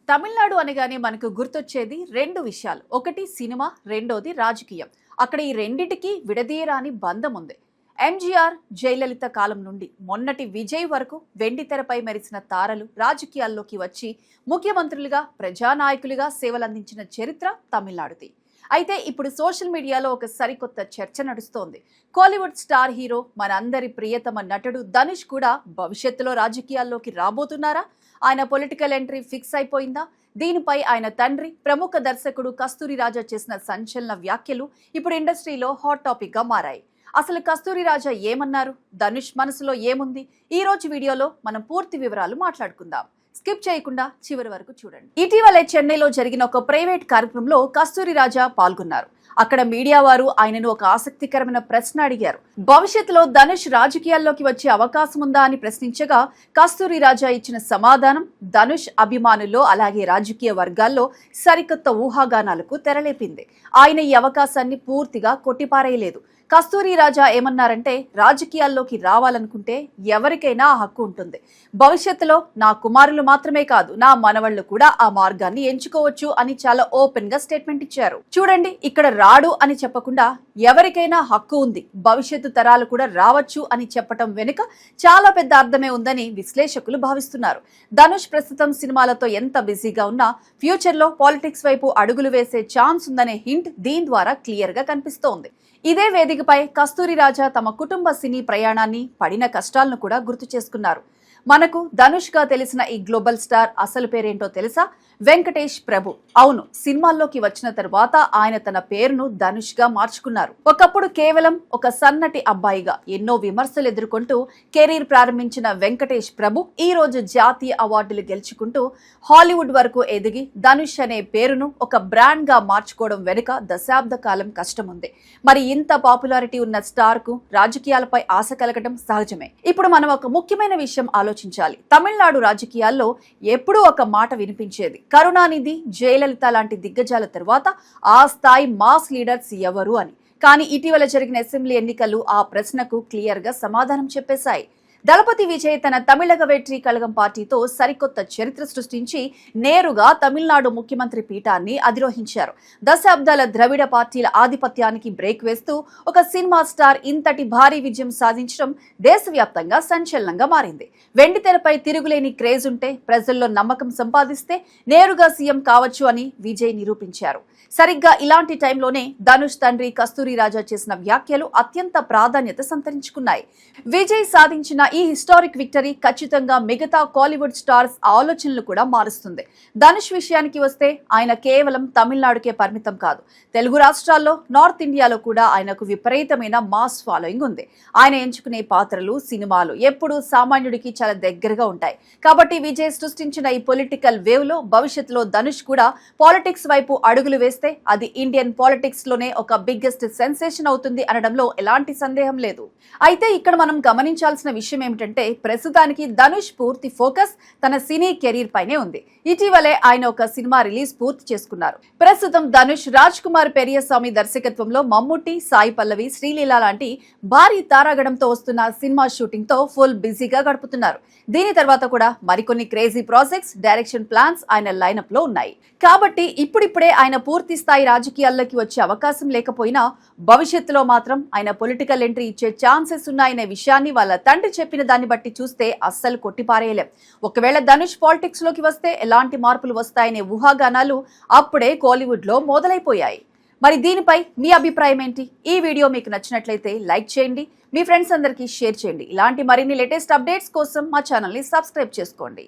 తమిళనాడు అనగానే మనకు గుర్తొచ్చేది రెండు విషయాలు. ఒకటి సినిమా, రెండోది రాజకీయం. అక్కడ ఈ రెండిటికి విడదీయరాని బంధం ఉంది. ఎంజీఆర్, జయలలిత కాలం నుండి మొన్నటి విజయ్ వరకు వెండితెరపై మెరిసిన తారలు రాజకీయాల్లోకి వచ్చి ముఖ్యమంత్రులుగా, ప్రజానాయకులుగా సేవలందించిన చరిత్ర తమిళనాడుది. అయితే ఇప్పుడు సోషల్ మీడియాలో ఒక సరికొత్త చర్చ నడుస్తోంది. కోలీవుడ్ స్టార్ హీరో, మనందరి ప్రియతమ నటుడు ధనుష్ కూడా భవిష్యత్తులో రాజకీయాల్లోకి రాబోతున్నారా? ఆయన పొలిటికల్ ఎంట్రీ ఫిక్స్ అయిపోయిందా? దీనిపై ఆయన తండ్రి, ప్రముఖ దర్శకుడు కస్తూరి రాజా చేసిన సంచలన వ్యాఖ్యలు ఇప్పుడు ఇండస్ట్రీలో హాట్ టాపిక్ గా మారాయి. అసలు కస్తూరి రాజా ఏమన్నారు? ధనుష్ మనసులో ఏముంది? ఈ రోజు వీడియోలో మనం పూర్తి వివరాలు మాట్లాడుకుందాం. స్కిప్ చేయకుండా చివరి వరకు చూడండి. ఇటీవలే చెన్నైలో జరిగిన ఒక ప్రైవేట్ కార్యక్రమంలో కస్తూరి రాజా పాల్గొన్నారు. అక్కడ మీడియా వారు ఆయనను ఒక ఆసక్తికరమైన ప్రశ్న అడిగారు. భవిష్యత్తులో ధనుష్ రాజకీయాల్లోకి వచ్చే అవకాశం ఉందా అని ప్రశ్నించగా కస్తూరి రాజా ఇచ్చిన సమాధానం ధనుష్ అభిమానుల్లో అలాగే రాజకీయ వర్గాల్లో సరికొత్త ఊహాగానాలకు తెరలేపింది. ఆయన ఈ అవకాశాన్ని పూర్తిగా కొట్టిపారేయలేదు. కస్తూరి రాజా ఏమన్నారంటే, రాజకీయాల్లోకి రావాలనుకుంటే ఎవరికైనా ఆ హక్కు ఉంటుంది. భవిష్యత్తులో నా కుమారులు మాత్రమే కాదు, నా మనవళ్లు కూడా ఆ మార్గాన్ని ఎంచుకోవచ్చు అని చాలా ఓపెన్ గా స్టేట్మెంట్ ఇచ్చారు. చూడండి, ఇక్కడ రాడు అని చెప్పకుండా ఎవరికైనా హక్కు ఉంది, భవిష్యత్తు తరాలు కూడా రావచ్చు అని చెప్పటం వెనుక చాలా పెద్ద అర్థమే ఉందని విశ్లేషకులు భావిస్తున్నారు. ధనుష్ ప్రస్తుతం సినిమాలతో ఎంత బిజీగా ఉన్నా ఫ్యూచర్ లో పాలిటిక్స్ వైపు అడుగులు వేసే ఛాన్స్ ఉందనే హింట్ దీని ద్వారా క్లియర్ గా కనిపిస్తోంది. ఇదే వేదికపై కస్తూరి రాజా తమ కుటుంబ సినీ ప్రయాణాన్ని, పడిన కష్టాలను కూడా గుర్తు చేసుకున్నారు. మనకు ధనుష్ గా తెలిసిన ఈ గ్లోబల్ స్టార్ అసలు పేరేంటో తెలుసా? వెంకటేష్ ప్రభు. అవును, సినిమాల్లోకి వచ్చిన తరువాత ఆయన తన పేరును ధనుష్ గా మార్చుకున్నారు. ఒకప్పుడు కేవలం ఒక సన్నటి అబ్బాయిగా ఎన్నో విమర్శలు ఎదుర్కొంటూ కెరీర్ ప్రారంభించిన వెంకటేష్ ప్రభు ఈ రోజు జాతీయ అవార్డులు గెలుచుకుంటూ హాలీవుడ్ వరకు ఎదిగి ధనుష్ అనే పేరును ఒక బ్రాండ్ గా మార్చుకోవడం వెనుక దశాబ్ద కాలం కష్టం ఉంది. మరి ఇంత పాపులారిటీ ఉన్న స్టార్ కు రాజకీయాలపై ఆశ కలగడం సహజమే. ఇప్పుడు మనం ఒక ముఖ్యమైన విషయం ఆలోచించాలి. తమిళనాడు రాజకీయాల్లో ఎప్పుడూ ఒక మాట వినిపించేది, కరుణానిధి, జయలలిత లాంటి దిగ్గజాల తరువాత ఆ స్థాయి మాస్ లీడర్స్ ఎవరు అని. కానీ ఇటీవల జరిగిన అసెంబ్లీ ఎన్నికలు ఆ ప్రశ్నకు క్లియర్ గా సమాధానం చెప్పేశాయి. దళపతి విజయ్ తన తమిళగ వెట్రి కళగం పార్టీతో సరికొత్త చరిత్ర సృష్టించి నేరుగా తమిళనాడు ముఖ్యమంత్రి పీఠాన్ని అధిరోహించారు. దశాబ్దాల ద్రవిడ పార్టీల ఆధిపత్యానికి బ్రేక్ వేస్తూ ఒక సినిమా స్టార్ ఇంతటి భారీ విజయం సాధించడం దేశవ్యాప్తంగా సంచలనంగా మారింది. వెండితెరపై తిరుగులేని క్రేజ్ ఉంటే, ప్రజల్లో నమ్మకం సంపాదిస్తే నేరుగా సీఎం కావచ్చు అని విజయ్ నిరూపించారు. సరిగ్గా ఇలాంటి టైంలోనే ధనుష్ తండ్రి కస్తూరి రాజా చేసిన వ్యాఖ్యలు అత్యంత ప్రాధాన్యత సంతరించుకున్నాయి. విజయ్ సాధించిన ఈ హిస్టారిక్ విక్టరీ ఖచ్చితంగా మిగతా కాలీవుడ్ స్టార్స్ ఆలోచనలు కూడా మారుస్తుంది. ధనుష్ విషయానికి వస్తే ఆయన కేవలం తమిళనాడుకే పరిమితం కాదు. తెలుగు రాష్ట్రాల్లో, నార్త్ ఇండియాలో కూడా ఆయనకు విపరీతమైన మాస్ ఫాలోయింగ్ ఉంది. ఆయన ఎంచుకునే పాత్రలు, సినిమాలు ఎప్పుడూ సామాన్యుడికి చాలా దగ్గరగా ఉంటాయి. కాబట్టి విజయ్ సృష్టించిన ఈ పొలిటికల్ వేవ్ లో భవిష్యత్తులో ధనుష్ కూడా పాలిటిక్స్ వైపు అడుగులు వేస్తే అది ఇండియన్ పాలిటిక్స్ లోనే ఒక బిగ్గెస్ట్ సెన్సేషన్ అవుతుంది అనడంలో ఎలాంటి సందేహం లేదు. అయితే ఇక్కడ మనం గమనించాల్సిన విషయం ఏమిటంటే, ప్రస్తుతానికి ధనుష్ పూర్తి ఫోకస్ తన సినీ కెరీర్ పైనే ఉంది. ఇటీవలే ఆయన ఒక సినిమా రిలీజ్ పూర్తి చేసుకున్నారు. ప్రస్తుతం ధనుష్ రాజ్ కుమార్ పెరియస్వామి దర్శకత్వంలో మమ్ముట్టి, సాయి పల్లవి, శ్రీలీల లాంటి భారీ తారాగణంతో వస్తున్న సినిమా షూటింగ్ తో ఫుల్ బిజీగా గడుపుతున్నారు. దీని తర్వాత కూడా మరికొన్ని క్రేజీ ప్రాజెక్ట్స్, డైరెక్షన్ ప్లాన్స్ ఆయన లైనప్ లో ఉన్నాయి. కాబట్టి ఇప్పుడిప్పుడే ఆయన పూర్తి స్థాయి రాజకీయాల్లోకి వచ్చే అవకాశం లేకపోయినా భవిష్యత్తులో మాత్రం ఆయన పొలిటికల్ ఎంట్రీ ఇచ్చే ఛాన్సెస్ ఉన్నాయనే విషయాన్ని వాళ్ళ తండ్రి చెప్పిన దాన్ని బట్టి చూస్తే అస్సలు కొట్టిపారేయలేం. ఒకవేళ ధనుష్ పాలిటిక్స్ లోకి వస్తే ఎలాంటి మార్పులు వస్తాయనే ఊహాగానాలు అప్పుడే కోలీవుడ్ లో మొదలైపోయాయి. మరి దీనిపై మీ అభిప్రాయం ఏంటి? ఈ వీడియో మీకు నచ్చినట్లయితే లైక్ చేయండి, మీ ఫ్రెండ్స్ అందరికీ షేర్ చేయండి. ఇలాంటి మరిన్ని లేటెస్ట్ అప్డేట్స్ కోసం మా ఛానల్ ని సబ్స్క్రైబ్ చేసుకోండి.